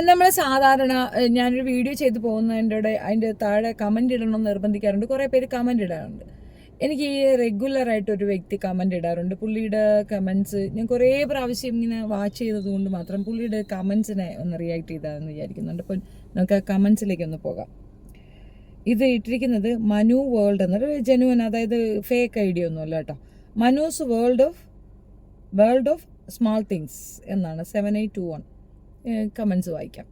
നമ്മൾ സാധാരണ ഞാനൊരു വീഡിയോ ചെയ്ത് പോകുന്നതിൻ്റെ അതിൻ്റെ താഴെ കമൻ്റ് ഇടണമെന്ന് നിർബന്ധിക്കാറുണ്ട്. കുറേ പേര് കമൻ്റ് ഇടാറുണ്ട്. എനിക്ക് ഈ റെഗുലറായിട്ട് ഒരു വ്യക്തി കമൻ്റ് ഇടാറുണ്ട്. പുള്ളിയുടെ കമൻസ് ഞാൻ കുറേ പ്രാവശ്യം ഇങ്ങനെ വാച്ച് ചെയ്തത് കൊണ്ട് മാത്രം പുള്ളിയുടെ കമൻസിനെ ഒന്ന് റിയാക്ട് ചെയ്താലെന്ന് വിചാരിക്കുന്നുണ്ട്. അപ്പോൾ നമുക്ക് ആ കമൻസിലേക്ക് ഒന്ന് പോകാം. ഇത് ഇട്ടിരിക്കുന്നത് മനു വേൾഡ് എന്നൊരു ജെനുവൻ, അതായത് ഫേക്ക് ഐഡിയ ഒന്നുമല്ല കേട്ടോ. Manu's world of small things എന്നാണ് 7821 കമൻസ് വായിക്കാം.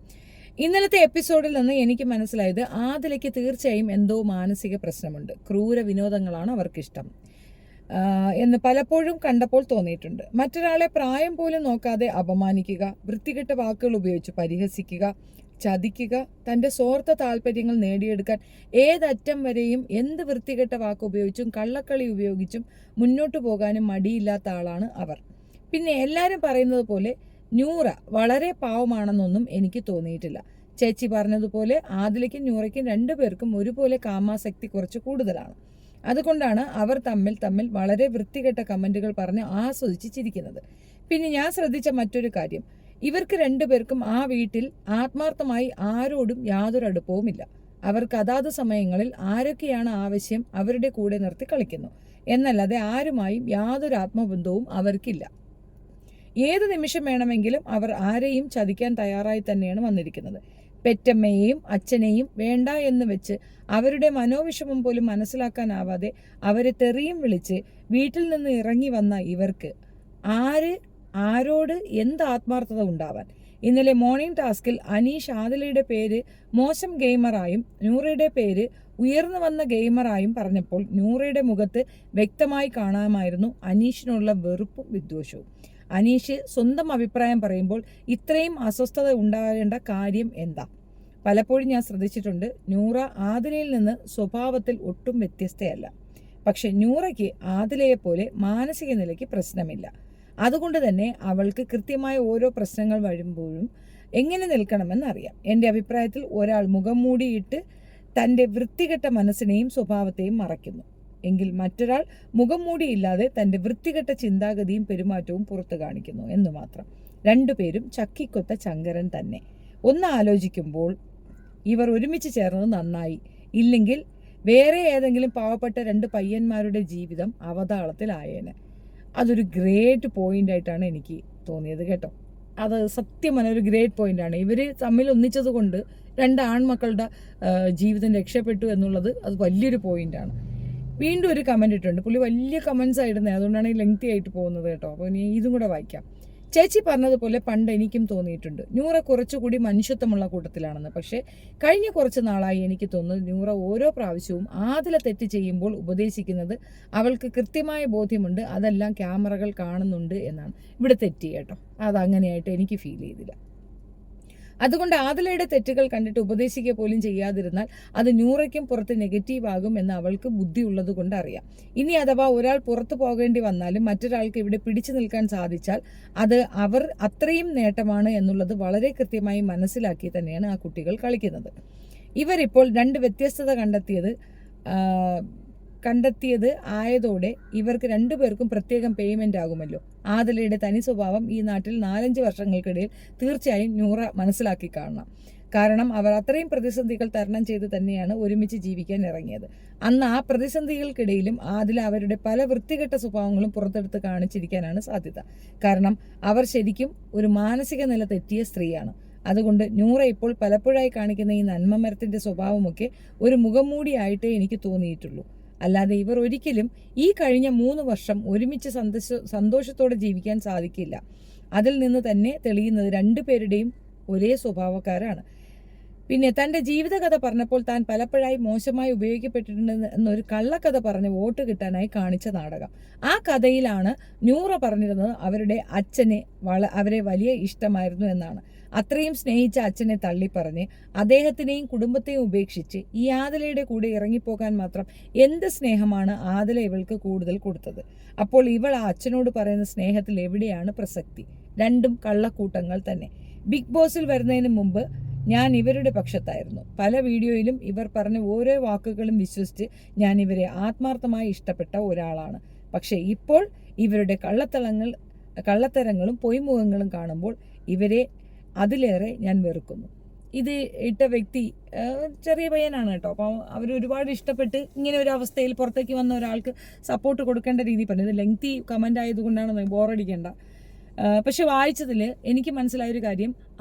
ഇന്നലത്തെ എപ്പിസോഡിൽ നിന്ന് എനിക്ക് മനസ്സിലായത് ആദിലയ്ക്ക് തീർച്ചയായും എന്തോ മാനസിക പ്രശ്നമുണ്ട്. ക്രൂര വിനോദങ്ങളാണ് അവർക്കിഷ്ടം എന്ന് പലപ്പോഴും കണ്ടപ്പോൾ തോന്നിയിട്ടുണ്ട്. മറ്റൊരാളെ പ്രായം പോലും നോക്കാതെ അപമാനിക്കുക, വൃത്തികെട്ട വാക്കുകൾ ഉപയോഗിച്ച് പരിഹസിക്കുക, ചതിക്കുക, തൻ്റെ സ്വാർത്ഥ താല്പര്യങ്ങൾ നേടിയെടുക്കാൻ ഏതറ്റം വരെയും എന്ത് വൃത്തികെട്ട വാക്ക് ഉപയോഗിച്ചും കള്ളക്കളി ഉപയോഗിച്ചും മുന്നോട്ട് പോകാനും മടിയില്ലാത്ത ആളാണ് അവർ. പിന്നെ എല്ലാവരും പറയുന്നത് പോലെ നൂറ വളരെ പാവമാണെന്നൊന്നും എനിക്ക് തോന്നിയിട്ടില്ല. ചേച്ചി പറഞ്ഞതുപോലെ ആദിലയ്ക്കും നൂറയ്ക്കും രണ്ടുപേർക്കും ഒരുപോലെ കാമാസക്തി കുറച്ച് കൂടുതലാണ്. അതുകൊണ്ടാണ് അവർ തമ്മിൽ വളരെ വൃത്തികെട്ട കമൻറ്റുകൾ പറഞ്ഞ് ആസ്വദിച്ച് ചിരിക്കുന്നത്. പിന്നെ ഞാൻ ശ്രദ്ധിച്ച മറ്റൊരു കാര്യം, ഇവർക്ക് രണ്ടുപേർക്കും ആ വീട്ടിൽ ആത്മാർത്ഥമായി ആരോടും യാതൊരു അടുപ്പവുമില്ല. അവർക്ക് അതാത് സമയങ്ങളിൽ ആരൊക്കെയാണ് ആവശ്യം അവരുടെ കൂടെ നിർത്തി കളിക്കുന്നു എന്നല്ലാതെ ആരുമായും യാതൊരു ആത്മബന്ധവും അവർക്കില്ല. ഏത് നിമിഷം വേണമെങ്കിലും അവർ ആരെയും ചതിക്കാൻ തയ്യാറായി തന്നെയാണ് വന്നിരിക്കുന്നത്. പെറ്റമ്മയെയും അച്ഛനെയും വേണ്ട എന്ന് വെച്ച് അവരുടെ മനോവിഷമം പോലും മനസ്സിലാക്കാനാവാതെ അവരെ തെറിയും വിളിച്ച് വീട്ടിൽ നിന്ന് ഇറങ്ങി വന്ന ഇവർക്ക് ആരോട് എന്ത് ആത്മാർത്ഥത ഉണ്ടാവാൻ? ഇന്നലെ മോർണിംഗ് ടാസ്കിൽ അനീഷ് ആദിലയുടെ പേര് മോശം ഗെയിമറായും നൂറയുടെ പേര് ഉയർന്നു വന്ന ഗെയിമറായും പറഞ്ഞപ്പോൾ നൂറയുടെ മുഖത്ത് വ്യക്തമായി കാണാമായിരുന്നു അനീഷിനുള്ള വെറുപ്പും വിദ്വേഷവും. അനീഷ് സ്വന്തം അഭിപ്രായം പറയുമ്പോൾ ഇത്രയും അസ്വസ്ഥത ഉണ്ടാകേണ്ട കാര്യം എന്താ? പലപ്പോഴും ഞാൻ ശ്രദ്ധിച്ചിട്ടുണ്ട്, നൂറ ആദിലയിൽ നിന്ന് സ്വഭാവത്തിൽ ഒട്ടും വ്യത്യസ്തയല്ല. പക്ഷെ നൂറയ്ക്ക് ആദിലയെപ്പോലെ മാനസിക നിലയ്ക്ക് പ്രശ്നമില്ല. അതുകൊണ്ട് തന്നെ അവൾക്ക് കൃത്യമായ ഓരോ പ്രശ്നങ്ങൾ വരുമ്പോഴും എങ്ങനെ നിൽക്കണമെന്നറിയാം. എൻ്റെ അഭിപ്രായത്തിൽ ഒരാൾ മുഖം മൂടിയിട്ട് തൻ്റെ വൃത്തികെട്ട മനസ്സിനെയും സ്വഭാവത്തെയും മറയ്ക്കുന്നു എങ്കിൽ മറ്റൊരാൾ മുഖം മൂടിയില്ലാതെ തൻ്റെ വൃത്തികെട്ട ചിന്താഗതിയും പെരുമാറ്റവും പുറത്തു കാണിക്കുന്നു എന്ന് മാത്രം. രണ്ടുപേരും ചക്കിക്കൊത്ത ചങ്കരൻ തന്നെ. ഒന്ന് ആലോചിക്കുമ്പോൾ ഇവർ ഒരുമിച്ച് ചേർന്നത് നന്നായി. ഇല്ലെങ്കിൽ വേറെ ഏതെങ്കിലും പാവപ്പെട്ട രണ്ട് പയ്യന്മാരുടെ ജീവിതം അവതാളത്തിലായേനെ. അതൊരു ഗ്രേറ്റ് പോയിന്റ് ആയിട്ടാണ് എനിക്ക് തോന്നിയത് കേട്ടോ. അത് സത്യമാണ്, ഒരു ഗ്രേറ്റ് പോയിന്റാണ്. ഇവർ തമ്മിൽ ഒന്നിച്ചത് കൊണ്ട് രണ്ട് ആൺമക്കളുടെ ജീവിതം രക്ഷപ്പെട്ടു എന്നുള്ളത് അത് വലിയൊരു പോയിന്റാണ്. വീണ്ടും ഒരു കമൻറ്റ് ഇട്ടുണ്ട്. പുള്ളി വലിയ കമൻസ് ആയിടുന്നത്, അതുകൊണ്ടാണ് ഈ ലെങ്തി ആയിട്ട് പോകുന്നത് കേട്ടോ. അപ്പോൾ ഇനി ഇതും കൂടെ വായിക്കാം. ചേച്ചി പറഞ്ഞതുപോലെ പണ്ട് എനിക്കും തോന്നിയിട്ടുണ്ട് നൂറ കുറച്ചുകൂടി മനുഷ്യത്വമുള്ള കൂട്ടത്തിലാണെന്ന്. പക്ഷേ കഴിഞ്ഞ കുറച്ച് നാളായി എനിക്ക് തോന്നുന്നത് നൂറ ഓരോ പ്രാവശ്യവും ആദില തെറ്റ് ചെയ്യുമ്പോൾ ഉപദേശിക്കുന്നത് അവൾക്ക് കൃത്യമായ ബോധ്യമുണ്ട്, അതെല്ലാം ക്യാമറകൾ കാണുന്നുണ്ട് എന്നാണ്. ഇവിടെ തെറ്റി കേട്ടോ, അതങ്ങനെയായിട്ട് എനിക്ക് ഫീൽ ചെയ്തില്ല. അതുകൊണ്ട് ആദിലയുടെ തെറ്റുകൾ കണ്ടിട്ട് ഉപദേശിക്കുക പോലും ചെയ്യാതിരുന്നാൽ അത് നൂറയ്ക്കും പുറത്ത് നെഗറ്റീവ് ആകും എന്ന് അവൾക്ക് ബുദ്ധിയുള്ളത് കൊണ്ട് അറിയാം. ഇനി അഥവാ ഒരാൾ പുറത്തു പോകേണ്ടി വന്നാലും മറ്റൊരാൾക്ക് ഇവിടെ പിടിച്ചു നിൽക്കാൻ സാധിച്ചാൽ അത് അവർ അത്രയും നേട്ടമാണ് എന്നുള്ളത് വളരെ കൃത്യമായി മനസ്സിലാക്കി തന്നെയാണ് ആ കുട്ടികൾ കളിക്കുന്നത്. ഇവരിപ്പോൾ രണ്ട് വ്യത്യസ്തത കണ്ടെത്തിയത് ആയതോടെ ഇവർക്ക് രണ്ടുപേർക്കും പ്രത്യേകം പേയ്മെന്റ് ആകുമല്ലോ. ആദിലയുടെ തനി സ്വഭാവം ഈ നാട്ടിൽ 4-5 വർഷങ്ങൾക്കിടയിൽ തീർച്ചയായും നൂറ മനസ്സിലാക്കി കാണണം. കാരണം അവർ അത്രയും പ്രതിസന്ധികൾ തരണം ചെയ്ത് തന്നെയാണ് ഒരുമിച്ച് ജീവിക്കാൻ ഇറങ്ങിയത്. അന്ന് ആ പ്രതിസന്ധികൾക്കിടയിലും ആദില അവരുടെ പല വൃത്തികെട്ട സ്വഭാവങ്ങളും പുറത്തെടുത്ത് കാണിച്ചിരിക്കാനാണ് സാധ്യത. കാരണം അവർ ശരിക്കും ഒരു മാനസിക നില തെറ്റിയ സ്ത്രീയാണ്. അതുകൊണ്ട് നൂറ ഇപ്പോൾ പലപ്പോഴായി കാണിക്കുന്ന ഈ നന്മമരത്തിന്റെ സ്വഭാവമൊക്കെ ഒരു മുഖംമൂടിയായിട്ടേ എനിക്ക് തോന്നിയിട്ടുള്ളൂ. അല്ലാതെ ഇവർ ഒരിക്കലും ഈ കഴിഞ്ഞ 3 വർഷം ഒരുമിച്ച് സന്തോഷത്തോടെ ജീവിക്കാൻ സാധിക്കില്ല. അതിൽ നിന്ന് തന്നെ തെളിയുന്നത് രണ്ടുപേരുടെയും ഒരേ സ്വഭാവക്കാരാണ്. പിന്നെ തൻ്റെ ജീവിതകഥ പറഞ്ഞപ്പോൾ താൻ പലപ്പോഴായി മോശമായി ഉപയോഗിക്കപ്പെട്ടിട്ടുണ്ട് എന്നൊരു കള്ളക്കഥ പറഞ്ഞ് വോട്ട് കിട്ടാനായി കാണിച്ച നാടകം. ആ കഥയിലാണ് നൂറ പറഞ്ഞിരുന്നത് അവരുടെ അച്ഛനെ അവരെ വലിയ ഇഷ്ടമായിരുന്നു എന്നാണ്. അത്രയും സ്നേഹിച്ച അച്ഛനെ തള്ളിപ്പറഞ്ഞ് അദ്ദേഹത്തിനെയും കുടുംബത്തെയും ഉപേക്ഷിച്ച് ഈ ആദിലയുടെ കൂടെ ഇറങ്ങിപ്പോകാൻ മാത്രം എന്ത് സ്നേഹമാണ് ആദില ഇവൾക്ക് കൂടുതൽ കൊടുത്തത്? അപ്പോൾ ഇവൾ ആ അച്ഛനോട് പറയുന്ന സ്നേഹത്തിൽ എവിടെയാണ് പ്രസക്തി? രണ്ടും കള്ളക്കൂട്ടങ്ങൾ തന്നെ. ബിഗ് ബോസിൽ വരുന്നതിന് മുമ്പ് ഞാൻ ഇവരുടെ പക്ഷത്തായിരുന്നു. പല വീഡിയോയിലും ഇവർ പറഞ്ഞ ഓരോ വാക്കുകളും വിശ്വസിച്ച് ഞാൻ ഇവരെ ആത്മാർത്ഥമായി ഇഷ്ടപ്പെട്ട ഒരാളാണ്. പക്ഷേ ഇപ്പോൾ ഇവരുടെ കള്ളത്തരങ്ങളും പൊയ്മുഖങ്ങളും കാണുമ്പോൾ ഇവരെ അതിലേറെ ഞാൻ വെറുക്കുന്നു. ഇത് ഇട്ട വ്യക്തി ചെറിയ പയ്യനാണ് കേട്ടോ. അപ്പോൾ അവർ ഒരുപാട് ഇഷ്ടപ്പെട്ട് ഇങ്ങനെ ഒരു അവസ്ഥയിൽ പുറത്തേക്ക് വന്ന ഒരാൾക്ക് സപ്പോർട്ട് കൊടുക്കേണ്ട രീതി പറഞ്ഞു. ഇത് ലെങ്തി കമൻ്റ് ആയതുകൊണ്ടാണ്, ബോറടിക്കേണ്ട. പക്ഷെ വായിച്ചതിൽ എനിക്ക് മനസ്സിലായൊരു കാര്യം,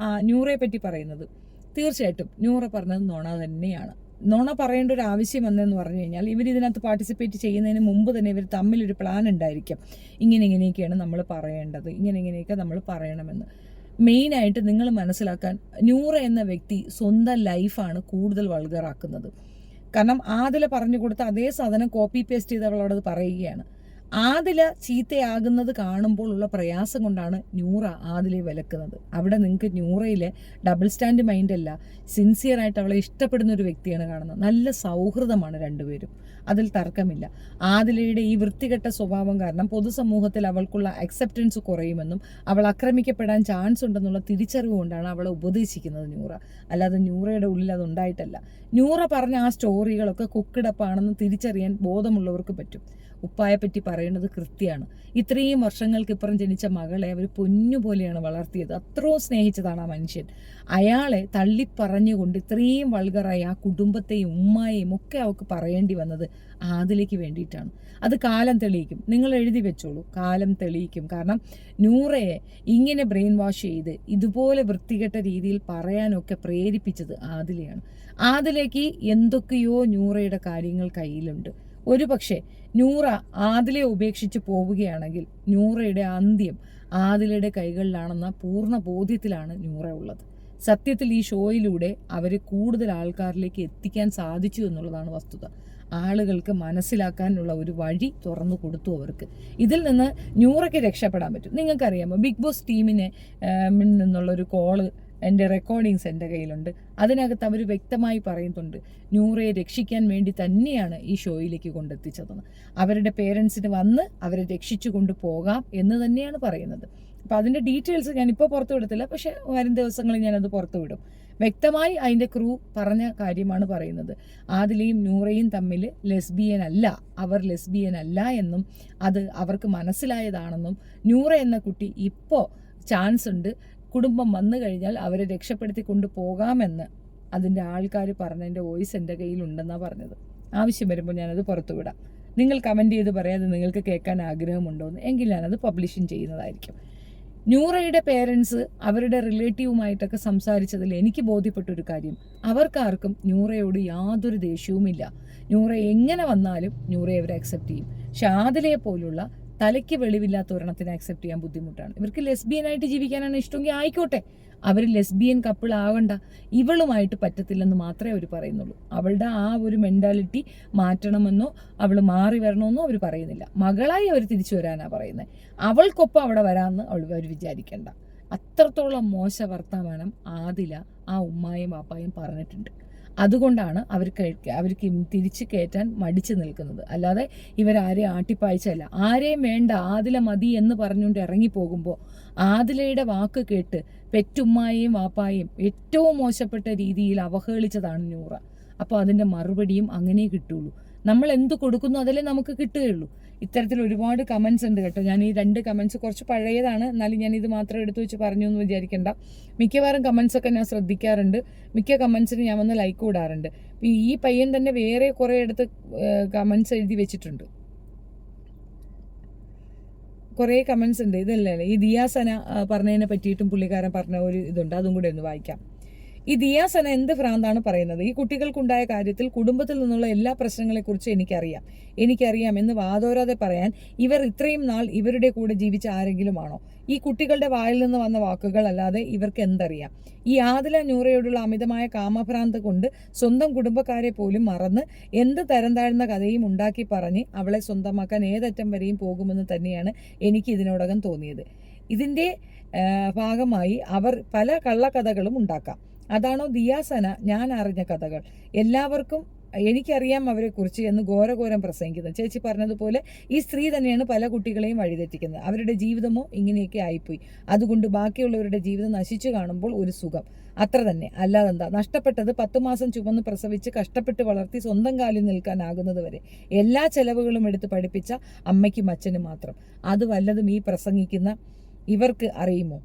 നൂറയെ പറ്റി പറയുന്നത് തീർച്ചയായിട്ടും നൂറ പറഞ്ഞത് നുണ തന്നെയാണ്. നുണ പറയേണ്ട ഒരു ആവശ്യം വന്നതെന്ന് പറഞ്ഞു കഴിഞ്ഞാൽ, ഇതിനകത്ത് പാർട്ടിസിപ്പേറ്റ് ചെയ്യുന്നതിന് മുമ്പ് തന്നെ ഇവർ തമ്മിലൊരു പ്ലാൻ ഉണ്ടായിരിക്കും. ഇങ്ങനെയൊക്കെയാണ് നമ്മൾ പറയേണ്ടത്, ഇങ്ങനെയൊക്കെ നമ്മൾ പറയണമെന്ന്. മെയിനായിട്ട് നിങ്ങൾ മനസ്സിലാക്കാൻ, നൂറ എന്ന വ്യക്തി സ്വന്തം ലൈഫാണ് കൂടുതൽ വൾഗറാക്കുന്നത്. കാരണം ആദില പറഞ്ഞു കൊടുത്ത അതേ സാധനം കോപ്പി പേസ്റ്റ് ചെയ്ത് അവളോടത് പറയുകയാണ്. ആദില ചീത്തയാകുന്നത് കാണുമ്പോൾ ഉള്ള പ്രയാസം കൊണ്ടാണ് നൂറ ആദിലെ വിലക്കുന്നത്. അവിടെ നിങ്ങൾക്ക് നൂറയിലെ ഡബിൾ സ്റ്റാൻഡ് മൈൻഡല്ല, സിൻസിയറായിട്ട് അവളെ ഇഷ്ടപ്പെടുന്ന ഒരു വ്യക്തിയാണ് കാണുന്നത്. നല്ല സൗഹൃദമാണ് രണ്ടുപേരും, അതിൽ തർക്കമില്ല. ആദിലയുടെ ഈ വൃത്തികെട്ട സ്വഭാവം കാരണം പൊതുസമൂഹത്തിൽ അവൾക്കുള്ള അക്സെപ്റ്റൻസ് കുറയുമെന്നും അവൾ ആക്രമിക്കപ്പെടാൻ ചാൻസ് ഉണ്ടെന്നുള്ള തിരിച്ചറിവ് കൊണ്ടാണ് അവളെ ഉപദേശിക്കുന്നത് നൂറ. അല്ലാതെ നൂറയുടെ ഉള്ളിൽ അതുണ്ടായിട്ടല്ല. നൂറ പറഞ്ഞ ആ സ്റ്റോറികളൊക്കെ കുക്കിടപ്പാണെന്ന് തിരിച്ചറിയാൻ ബോധമുള്ളവർക്ക് പറ്റും. ഉപ്പായെപ്പറ്റി പറയുന്നത് കൃത്യമാണ്. ഇത്രയും വർഷങ്ങൾക്കിപ്പുറം ജനിച്ച മകളെ അവർ പൊന്നുപോലെയാണ് വളർത്തിയത്. അത്രയും സ്നേഹിച്ചതാണ് ആ മനുഷ്യൻ. അയാളെ തള്ളിപ്പറഞ്ഞുകൊണ്ട് ഇത്രയും വൾഗറായി ആ കുടുംബത്തെയും ഉമ്മായെയും ഒക്കെ അവൾക്ക് പറയേണ്ടി വന്നത് ആദിലേക്ക് വേണ്ടിയിട്ടാണ്. അത് കാലം തെളിയിക്കും. നിങ്ങൾ എഴുതി വെച്ചോളൂ, കാലം തെളിയിക്കും. കാരണം നൂറയെ ഇങ്ങനെ ബ്രെയിൻ വാഷ് ചെയ്ത് ഇതുപോലെ വൃത്തികെട്ട രീതിയിൽ പറയാനൊക്കെ പ്രേരിപ്പിച്ചത് ആദിലയാണ്. ആദിലേക്ക് എന്തൊക്കെയോ നൂറയുടെ കാര്യങ്ങൾ കയ്യിലുണ്ട്. ഒരു പക്ഷേ നൂറ ആദിലെ ഉപേക്ഷിച്ച് പോവുകയാണെങ്കിൽ നൂറയുടെ അന്ത്യം ആദിലയുടെ കൈകളിലാണെന്ന പൂർണ്ണ ബോധ്യത്തിലാണ് നൂറ ഉള്ളത്. സത്യത്തിൽ ഈ ഷോയിലൂടെ അവരെ കൂടുതൽ ആൾക്കാരിലേക്ക് എത്തിക്കാൻ സാധിച്ചു എന്നുള്ളതാണ് വസ്തുത. ആളുകൾക്ക് മനസ്സിലാക്കാനുള്ള ഒരു വഴി തുറന്നു കൊടുത്തു അവർക്ക്. ഇതിൽ നിന്ന് നൂറയ്ക്ക് രക്ഷപ്പെടാൻ പറ്റും. നിങ്ങൾക്കറിയാമോ, ബിഗ് ബോസ് ടീമിനെ നിന്നുള്ളൊരു കോള്, എൻ്റെ റെക്കോർഡിങ്സ് എൻ്റെ കയ്യിലുണ്ട്. അതിനകത്ത് അവർ വ്യക്തമായി പറയുന്നുണ്ട്, നൂറയെ രക്ഷിക്കാൻ വേണ്ടി തന്നെയാണ് ഈ ഷോയിലേക്ക് കൊണ്ടെത്തിച്ചതെന്ന്. അവരുടെ പേരൻസിന് വന്ന് അവരെ രക്ഷിച്ചു കൊണ്ടുപോകാം എന്ന് തന്നെയാണ് പറയുന്നത്. അപ്പോൾ അതിൻ്റെ ഡീറ്റെയിൽസ് ഞാനിപ്പോൾ പുറത്തു വിടത്തില്ല, പക്ഷേ വരും ദിവസങ്ങളിൽ ഞാനത് പുറത്തു വിടും. വ്യക്തമായി അതിൻ്റെ ക്രൂ പറഞ്ഞ കാര്യമാണ് പറയുന്നത്. ആദിലയും നൂറയും തമ്മിൽ ലെസ്ബിയൻ അല്ല, അവർ ലെസ്ബിയൻ അല്ല എന്നും അത് അവർക്ക് മനസ്സിലായതാണെന്നും നൂറ എന്ന കുട്ടി ഇപ്പോൾ ചാൻസ് ഉണ്ട്, കുടുംബം വന്നു കഴിഞ്ഞാൽ അവരെ രക്ഷപ്പെടുത്തി കൊണ്ടുപോകാമെന്ന് അതിൻ്റെ ആൾക്കാർ പറഞ്ഞതിൻ്റെ വോയിസ് എൻ്റെ കയ്യിലുണ്ടെന്നാണ് പറഞ്ഞത്. ആവശ്യം വരുമ്പോൾ ഞാനത് പുറത്തു വിടാം. നിങ്ങൾ കമൻറ്റ് ചെയ്ത് പറയാതെ നിങ്ങൾക്ക് കേൾക്കാൻ ആഗ്രഹമുണ്ടോയെന്ന്, എങ്കിൽ ഞാനത് പബ്ലിഷിങ് ചെയ്യുന്നതായിരിക്കും. നൂറയുടെ പേരൻസ് അവരുടെ റിലേറ്റീവുമായിട്ടൊക്കെ സംസാരിച്ചതിൽ എനിക്ക് ബോധ്യപ്പെട്ടൊരു കാര്യം, അവർക്കാർക്കും നൂറയോട് യാതൊരു ദേഷ്യവുമില്ല. നൂറ എങ്ങനെ വന്നാലും നൂറയെ അവർ അക്സെപ്റ്റ് ചെയ്യും. പക്ഷെ ആദിലയെ പോലുള്ള തലയ്ക്ക് വെളിവില്ലാത്ത ഒരെണ്ണത്തിനെ അക്സെപ്റ്റ് ചെയ്യാൻ ബുദ്ധിമുട്ടാണ്. ഇവർക്ക് ലെസ്ബിയനായിട്ട് ജീവിക്കാനാണ് ഇഷ്ടമെങ്കിൽ ആയിക്കോട്ടെ, അവർ ലെസ്ബിയൻ കപ്പിൾ ആവണ്ട. ഇവളുമായിട്ട് പറ്റത്തില്ലെന്ന് മാത്രമേ അവർ പറയുന്നുള്ളൂ. അവളുടെ ആ ഒരു മെൻറ്റാലിറ്റി മാറ്റണമെന്നോ അവൾ മാറി വരണമെന്നോ അവർ പറയുന്നില്ല. മകളായി അവർ തിരിച്ചു വരാനാണ് പറയുന്നത്. അവൾക്കൊപ്പം അവിടെ വരാമെന്ന് അവർ വിചാരിക്കേണ്ട. അത്രത്തോളം മോശ വർത്തമാനം ആദില ആ ഉമ്മായും പാപ്പായും പറഞ്ഞിട്ടുണ്ട്. അതുകൊണ്ടാണ് അവർക്ക് തിരിച്ച് കയറ്റാൻ മടിച്ചു നിൽക്കുന്നത്. അല്ലാതെ ഇവരാരെയും ആട്ടിപ്പായച്ചല്ല. ആരെയും വേണ്ട, ആദില മതി എന്ന് പറഞ്ഞുകൊണ്ട് ഇറങ്ങിപ്പോകുമ്പോൾ ആദിലയുടെ വാക്ക് കേട്ട് പെറ്റുമ്മായെയും വാപ്പായെയും ഏറ്റവും മോശപ്പെട്ട രീതിയിൽ അവഹേളിച്ചതാണ് നൂറ. അപ്പോൾ അതിൻ്റെ മറുപടിയും അങ്ങനെ കിട്ടുള്ളൂ. നമ്മൾ എന്ത് കൊടുക്കുന്നു അതല്ലേ നമുക്ക് കിട്ടുകയുള്ളൂ. ഇത്തരത്തിൽ ഒരുപാട് കമൻസ് ഉണ്ട് കേട്ടോ. ഞാൻ ഈ 2 കമൻസ് കുറച്ച് പഴയതാണ്, എന്നാലും ഞാൻ ഇത് മാത്രം എടുത്തു വെച്ച് പറഞ്ഞു എന്ന് വിചാരിക്കേണ്ട. മിക്കവാറും കമൻസൊക്കെ ഞാൻ ശ്രദ്ധിക്കാറുണ്ട്. മിക്ക കമൻസിന് ഞാൻ വന്ന് ലൈക്ക് ഇടാറുണ്ട്. ഈ പയ്യൻ തന്നെ വേറെ കുറേ അടുത്ത് കമൻസ് എഴുതി വെച്ചിട്ടുണ്ട്. കുറേ കമൻസ് ഉണ്ട്. ഇതല്ലേ ഈ ദിയാസന പറഞ്ഞതിനെ പറ്റിയിട്ടും പുള്ളിക്കാരൻ പറഞ്ഞ ഒരു ഇതുണ്ട്, അതും കൂടെ ഒന്ന് വായിക്കാം. ഈ ദിയാസന എന്ത് ഭ്രാന്താണ് പറയുന്നത്? ഈ കുട്ടികൾക്കുണ്ടായ കാര്യത്തിൽ കുടുംബത്തിൽ നിന്നുള്ള എല്ലാ പ്രശ്നങ്ങളെക്കുറിച്ച് എനിക്കറിയാം എന്ന് വാതോരാതെ പറയാൻ ഇവർ ഇത്രയും നാൾ ഇവരുടെ കൂടെ ജീവിച്ച ആരെങ്കിലുമാണോ? ഈ കുട്ടികളുടെ വായിൽ നിന്ന് വന്ന വാക്കുകൾ അല്ലാതെ ഇവർക്ക് എന്തറിയാം? ഈ ആദില നൂറയോടുള്ള അമിതമായ കാമഭ്രാന്ത് കൊണ്ട് സ്വന്തം കുടുംബക്കാരെ പോലും മറന്ന് എന്ത് തരം താഴ്ന്ന കഥയും ഉണ്ടാക്കി പറഞ്ഞ് അവളെ സ്വന്തമാക്കാൻ ഏതറ്റം വരെയും പോകുമെന്ന് തന്നെയാണ് എനിക്ക് ഇതിനോടകം തോന്നിയത്. ഇതിൻ്റെ ഭാഗമായി അവർ പല കള്ളക്കഥകളും ഉണ്ടാക്കാം. അതാണോ ദിയാസന ഞാൻ അറിഞ്ഞ കഥകൾ? എല്ലാവർക്കും എനിക്കറിയാം അവരെക്കുറിച്ച് എന്ന് ഘോരഘോരം പ്രസംഗിക്കുന്നത്. ചേച്ചി പറഞ്ഞതുപോലെ ഈ സ്ത്രീ തന്നെയാണ് പല കുട്ടികളെയും വഴിതെറ്റിക്കുന്നത്. അവരുടെ ജീവിതമോ ഇങ്ങനെയൊക്കെ ആയിപ്പോയി. അതുകൊണ്ട് ബാക്കിയുള്ളവരുടെ ജീവിതം നശിച്ചു കാണുമ്പോൾ ഒരു സുഖം, അത്ര തന്നെ. അല്ലാതെന്താ? നഷ്ടപ്പെട്ടത് 10 മാസം ചുമന്ന് പ്രസവിച്ച് കഷ്ടപ്പെട്ട് വളർത്തി സ്വന്തം കാലിൽ നിൽക്കാനാകുന്നത് വരെ എല്ലാ ചെലവുകളും എടുത്ത് പഠിപ്പിച്ച അമ്മയ്ക്കും അച്ഛനും മാത്രം. അത് വല്ലതും ഈ പ്രസംഗിക്കുന്ന ഇവർക്ക് അറിയുമോ?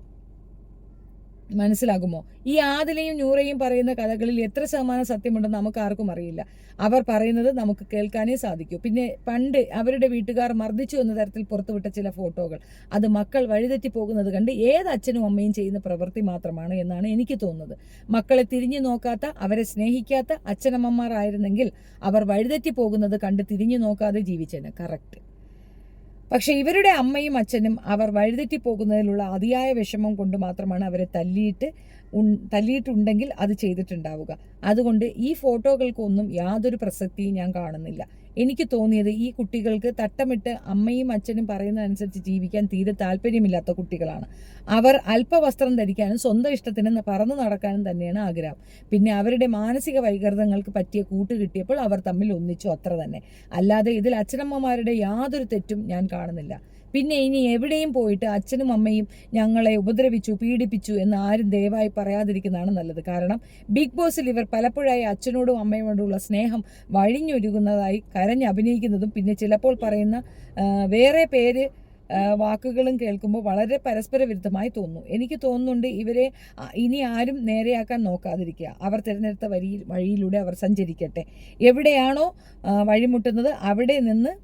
മനസ്സിലാകുമോ? ഈ ആദിലയും നൂറയും പറയുന്ന കഥകളിൽ എത്ര ശതമാനം സത്യമുണ്ടെന്ന് നമുക്ക് ആർക്കും അറിയില്ല. അവർ പറയുന്നത് നമുക്ക് കേൾക്കാനേ സാധിക്കൂ. പിന്നെ പണ്ട് അവരുടെ വീട്ടുകാർ മർദ്ദിച്ചു എന്ന തരത്തിൽ പുറത്തുവിട്ട ചില ഫോട്ടോകൾ, അത് മക്കൾ വഴിതെറ്റി പോകുന്നത് കണ്ട് ഏത് അച്ഛനും അമ്മയും ചെയ്യുന്ന പ്രവൃത്തി മാത്രമാണ് എന്നാണ് എനിക്ക് തോന്നുന്നത്. മക്കളെ തിരിഞ്ഞു നോക്കാത്ത, അവരെ സ്നേഹിക്കാത്ത അച്ഛനമ്മമാർ ആയിരുന്നെങ്കിൽ അവർ വഴിതെറ്റി പോകുന്നത് കണ്ട് തിരിഞ്ഞു നോക്കാതെ ജീവിച്ചേനെ. കറക്റ്റ്. പക്ഷെ ഇവരുടെ അമ്മയും അച്ഛനും അവർ വഴിതെറ്റി പോകുന്നതിലുള്ള അതിയായ വിഷമം കൊണ്ട് മാത്രമാണ് അവരെ തല്ലിയിട്ടുണ്ടെങ്കിൽ അത് ചെയ്തിട്ടുണ്ടാവുക. അതുകൊണ്ട് ഈ ഫോട്ടോകൾക്കൊന്നും യാതൊരു പ്രസക്തിയും ഞാൻ കാണുന്നില്ല. എനിക്ക് തോന്നിയത് ഈ കുട്ടികൾക്ക് തട്ടമിട്ട് അമ്മയും അച്ഛനും പറയുന്നതനുസരിച്ച് ജീവിക്കാൻ തീരെ താല്പര്യമില്ലാത്ത കുട്ടികളാണ്. അവർ അല്പവസ്ത്രം ധരിക്കാനും സ്വന്തം ഇഷ്ടത്തിന് പറന്നു നടക്കാനും തന്നെയാണ് ആഗ്രഹം. പിന്നെ അവരുടെ മാനസിക വൈകൃതങ്ങൾക്ക് പറ്റിയ കൂട്ട് കിട്ടിയപ്പോൾ അവർ തമ്മിൽ ഒന്നിച്ചു, അത്ര തന്നെ. അല്ലാതെ ഇതിൽ അച്ഛനമ്മമാരുടെ യാതൊരു തെറ്റും ഞാൻ കാണുന്നില്ല. പിന്നെ ഇനി എവിടെയും പോയിട്ട് അച്ഛനും അമ്മയും ഞങ്ങളെ ഉപദ്രവിച്ചു, പീഡിപ്പിച്ചു എന്ന് ആരും ദയവായി പറയാതിരിക്കുന്നതാണ് നല്ലത്. കാരണം ബിഗ് ബോസിൽ ഇവർ പലപ്പോഴായി അച്ഛനോടും അമ്മയോടുള്ള സ്നേഹം വഴിഞ്ഞൊരുകുന്നതായി അഭിനയിക്കുന്നതും പിന്നെ ചിലപ്പോൾ പറയുന്ന വേറെ പേര് വാക്കുകളും കേൾക്കുമ്പോൾ വളരെ പരസ്പര വിരുദ്ധമായി തോന്നുന്നു. എനിക്ക് തോന്നുന്നുണ്ട് ഇവരെ ഇനി ആരും നേരെയാക്കാൻ നോക്കാതിരിക്കുക. അവർ തിരഞ്ഞെടുത്ത വഴിയിലൂടെ അവർ സഞ്ചരിക്കട്ടെ. എവിടെയാണോ വഴിമുട്ടുന്നത് അവിടെ നിന്ന്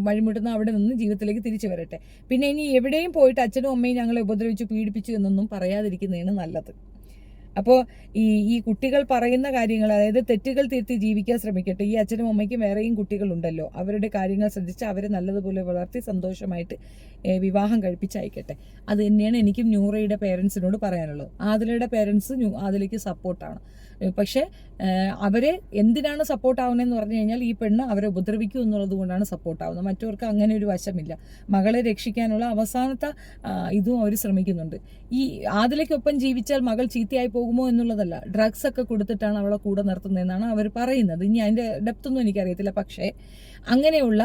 വഴിമുട്ടുന്നത് അവിടെ നിന്ന് ജീവിതത്തിലേക്ക് തിരിച്ചു വരട്ടെ. പിന്നെ ഇനി എവിടെയും പോയിട്ട് അച്ഛനും അമ്മയും ഞങ്ങളെ ഉപദ്രവിച്ചു, പീഡിപ്പിച്ചു എന്നൊന്നും പറയാതിരിക്കുന്നതാണ് നല്ലത്. അപ്പോൾ ഈ കുട്ടികൾ പറയുന്ന കാര്യങ്ങൾ, അതായത് തെറ്റുകൾ തിരുത്തി ജീവിക്കാൻ ശ്രമിക്കട്ടെ. ഈ അച്ഛനും അമ്മയ്ക്കും വേറെയും കുട്ടികളുണ്ടല്ലോ, അവരുടെ കാര്യങ്ങൾ ശ്രദ്ധിച്ച് അവരെ നല്ലതുപോലെ വളർത്തി സന്തോഷമായിട്ട് വിവാഹം കഴിപ്പിച്ചയക്കട്ടെ. അത് തന്നെയാണ് എനിക്കും നൂറയുടെ പേരൻസിനോട് പറയാനുള്ളത്. ആദിലയുടെ പേരൻസ് ആദിലയ്ക്ക് സപ്പോർട്ടാണ്. പക്ഷേ അവരെ എന്തിനാണ് സപ്പോർട്ടാവുന്നതെന്ന് പറഞ്ഞു കഴിഞ്ഞാൽ ഈ പെണ്ണ് അവരെ ഉപദ്രവിക്കൂ എന്നുള്ളത് കൊണ്ടാണ് സപ്പോർട്ടാവുന്നത്. മറ്റവർക്ക് അങ്ങനെ ഒരു വശമില്ല. മകളെ രക്ഷിക്കാനുള്ള അവസാനത്തെ ഇതും അവർ ശ്രമിക്കുന്നുണ്ട്. ഈ ആദിലയ്ക്കൊപ്പം ജീവിച്ചാൽ മകൾ ചീത്തയായി പോകുമോ എന്നുള്ളതല്ല, ഡ്രഗ്സ് ഒക്കെ കൊടുത്തിട്ടാണ് അവളെ കൂടെ നിർത്തുന്നതെന്നാണ് അവർ പറയുന്നത്. ഇനി അതിൻ്റെ ഡെപ്തൊന്നും എനിക്കറിയത്തില്ല. പക്ഷേ അങ്ങനെയുള്ള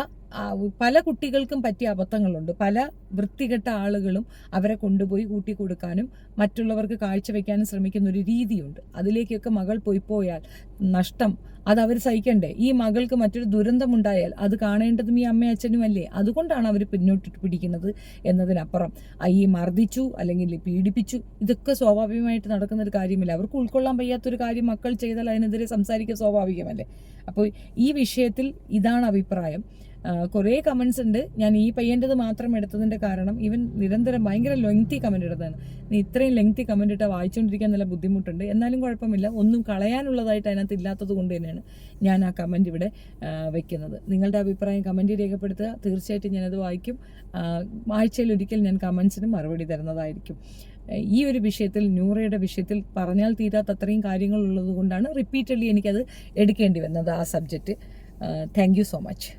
പല കുട്ടികൾക്കും പറ്റിയ അബദ്ധങ്ങളുണ്ട്. പല വൃത്തികെട്ട ആളുകളും അവരെ കൊണ്ടുപോയി കൂട്ടിക്കൊടുക്കാനും മറ്റുള്ളവർക്ക് കാഴ്ചവെക്കാനും ശ്രമിക്കുന്ന ഒരു രീതിയുണ്ട്. അതിലേക്കൊക്കെ മകൾ പോയാൽ നഷ്ടം അത് അവർ സഹിക്കണ്ടേ? ഈ മകൾക്ക് മറ്റൊരു ദുരന്തമുണ്ടായാൽ അത് കാണേണ്ടതും ഈ അമ്മയും അച്ഛനും അല്ലേ? അതുകൊണ്ടാണ് അവർ പിന്നോട്ടിട്ട് പിടിക്കുന്നത് എന്നതിനപ്പുറം ഈ മർദ്ദിച്ചു അല്ലെങ്കിൽ പീഡിപ്പിച്ചു ഇതൊക്കെ സ്വാഭാവികമായിട്ട് നടക്കുന്ന ഒരു കാര്യമില്ല. അവർക്ക് ഉൾക്കൊള്ളാൻ വയ്യാത്തൊരു കാര്യം മക്കൾ ചെയ്താൽ അതിനെതിരെ സംസാരിക്കുക സ്വാഭാവികമല്ലേ? അപ്പോൾ ഈ വിഷയത്തിൽ ഇതാണ് അഭിപ്രായം. കുറേ കമൻസ് ഉണ്ട്. ഞാൻ ഈ പയ്യൻ്റെത് മാത്രം എടുത്തതിൻ്റെ കാരണം ഇവൻ നിരന്തരം ഭയങ്കര ലെങ്തി കമൻ്റ് ഇടുന്നതാണ്. ഇത്രയും ലെങ്തി കമൻ്റ് ഇട്ടാൽ വായിച്ചുകൊണ്ടിരിക്കാൻ നല്ല ബുദ്ധിമുട്ടുണ്ട്. എന്നാലും കുഴപ്പമില്ല, ഒന്നും കളയാനുള്ളതായിട്ട് അതിനകത്ത് ഇല്ലാത്തത് കൊണ്ട് തന്നെയാണ് ഞാൻ ആ കമൻ്റ് ഇവിടെ വെക്കുന്നത്. നിങ്ങളുടെ അഭിപ്രായം കമൻ്റ് രേഖപ്പെടുത്തുക. തീർച്ചയായിട്ടും ഞാനത് വായിക്കും. ആഴ്ചയിൽ ഒരിക്കൽ ഞാൻ കമൻസിന് മറുപടി തരുന്നതായിരിക്കും. ഈ ഒരു വിഷയത്തിൽ, നൂറയുടെ വിഷയത്തിൽ പറഞ്ഞാൽ തീരാത്ത അത്രയും കാര്യങ്ങളുള്ളത് കൊണ്ടാണ് റിപ്പീറ്റഡ്ലി എനിക്കത് എടുക്കേണ്ടി വന്നത് ആ subject. Thank you so much.